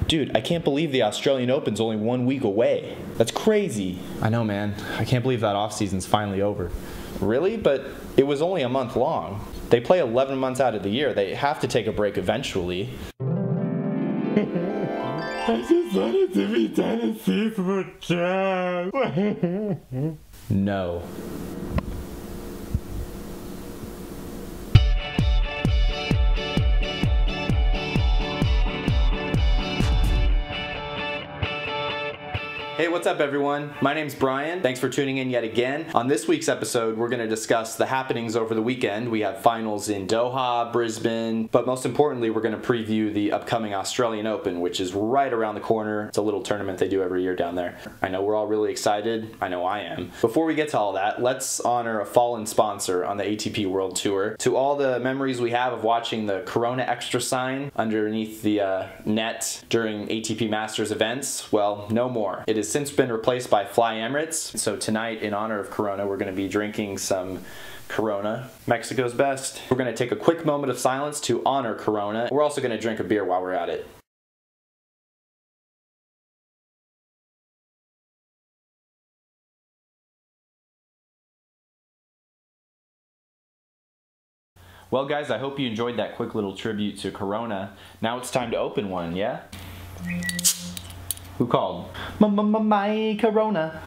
Dude, I can't believe the Australian Open's only 1 week away. That's crazy. I know, man. I can't believe that off-season's finally over. Really? But it was only a month long. They play 11 months out of the year. They have to take a break eventually. I just wanted to be Tennessee's for champ. No. Hey, what's up everyone? My name's Brian. Thanks for tuning in yet again. On this week's episode, we're going to discuss the happenings over the weekend. We have finals in Doha, Brisbane, but most importantly, we're going to preview the upcoming Australian Open, which is right around the corner. It's a little tournament they do every year down there. I know we're all really excited. I know I am. Before we get to all that, let's honor a fallen sponsor on the ATP World Tour. To all the memories we have of watching the Corona Extra sign underneath the net during ATP Masters events, well, no more. It is since been replaced by Fly Emirates. So tonight, in honor of Corona, we're going to be drinking some Corona, Mexico's best. We're going to take a quick moment of silence to honor Corona. We're also going to drink a beer while we're at it. Well guys, I hope you enjoyed that quick little tribute to Corona. Now it's time to open one, yeah? Who called? My Corona.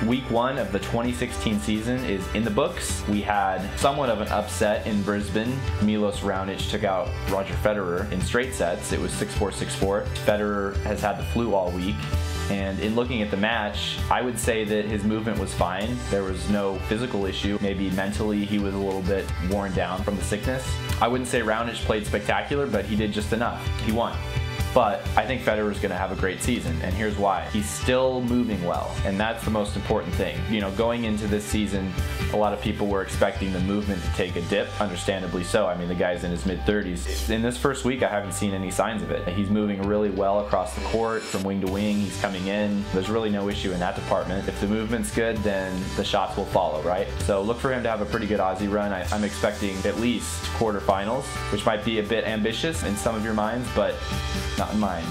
Week 1 of the 2016 season is in the books. We had somewhat of an upset in Brisbane. Milos Raonic took out Roger Federer in straight sets. It was 6-4, 6-4. Federer has had the flu all week. And in looking at the match, I would say that his movement was fine. There was no physical issue. Maybe mentally he was a little bit worn down from the sickness. I wouldn't say Raonic played spectacular, but he did just enough. He won. But I think Federer's going to have a great season, and here's why. He's still moving well, and that's the most important thing. You know, going into this season, a lot of people were expecting the movement to take a dip, understandably so. I mean, the guy's in his mid-30s. In this first week, I haven't seen any signs of it. He's moving really well across the court, from wing to wing. He's coming in. There's really no issue in that department. If the movement's good, then the shots will follow, right? So look for him to have a pretty good Aussie run. I'm expecting at least quarterfinals, which might be a bit ambitious in some of your minds, but not in mine.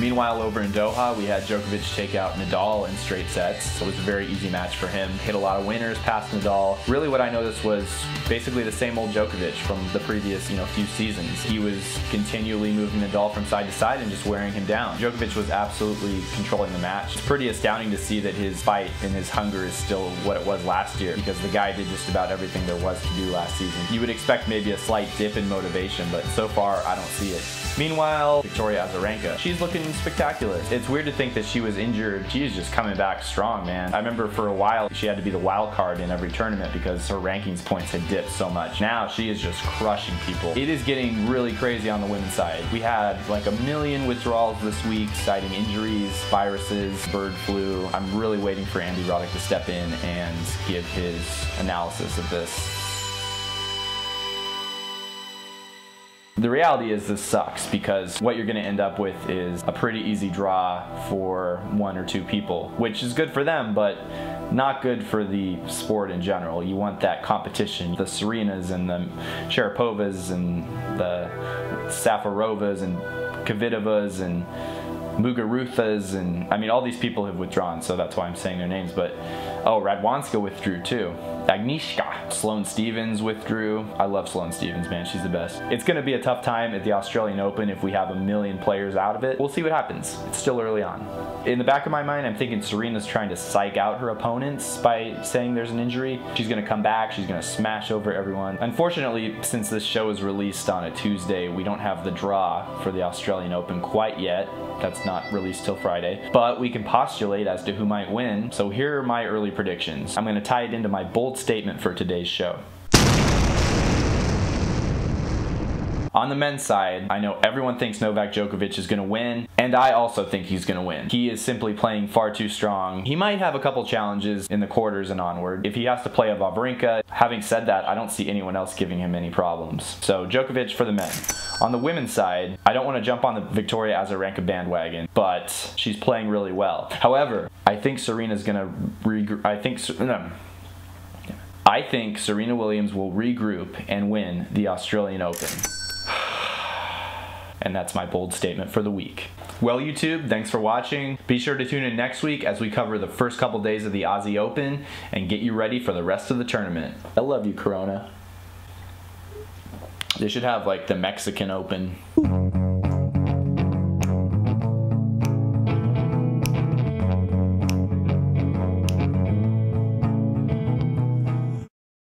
Meanwhile, over in Doha, we had Djokovic take out Nadal in straight sets. So it was a very easy match for him. Hit a lot of winners past Nadal. Really what I noticed was basically the same old Djokovic from the previous, few seasons. He was continually moving Nadal from side to side and just wearing him down. Djokovic was absolutely controlling the match. It's pretty astounding to see that his fight and his hunger is still what it was last year, because the guy did just about everything there was to do last season. You would expect maybe a slight dip in motivation, but so far I don't see it. Meanwhile, Victoria Azarenka, she's looking spectacular. It's weird to think that she was injured. She is just coming back strong, man. I remember for a while she had to be the wild card in every tournament because her rankings points had dipped so much. Now she is just crushing people. It is getting really crazy on the women's side. We had like 1 million withdrawals this week, citing injuries, viruses, bird flu. I'm really waiting for Andy Roddick to step in and give his analysis of this. The reality is this sucks, because what you're going to end up with is a pretty easy draw for 1 or 2 people, which is good for them, but not good for the sport in general. You want that competition. The Serenas and the Sharapovas and the Safarovas and Kvitova and Muguruthas, and I mean all these people have withdrawn, so that's why I'm saying their names. But oh, Radwanska withdrew too. Agnieszka. Sloane Stephens withdrew. I love Sloane Stephens, man. She's the best. It's going to be a tough time at the Australian Open if we have 1 million players out of it. We'll see what happens. It's still early on. In the back of my mind, I'm thinking Serena's trying to psych out her opponents by saying there's an injury. She's going to come back. She's going to smash over everyone. Unfortunately, since this show is released on a Tuesday, we don't have the draw for the Australian Open quite yet. That's not released till Friday. But we can postulate as to who might win. So here are my early predictions. I'm going to tie it into my bold statement for today's show. On the men's side, I know everyone thinks Novak Djokovic is going to win, and I also think he's going to win. He is simply playing far too strong. He might have a couple challenges in the quarters and onward if he has to play a Wawrinka. Having said that, I don't see anyone else giving him any problems. So Djokovic for the men. On the women's side, I don't want to jump on the Victoria Azarenka bandwagon, but she's playing really well. However, I think Serena's going to I think Serena Williams will regroup and win the Australian Open. And that's my bold statement for the week. Well, YouTube, thanks for watching. Be sure to tune in next week as we cover the first couple days of the Aussie Open and get you ready for the rest of the tournament. I love you, Corona. They should have like the Mexican Open.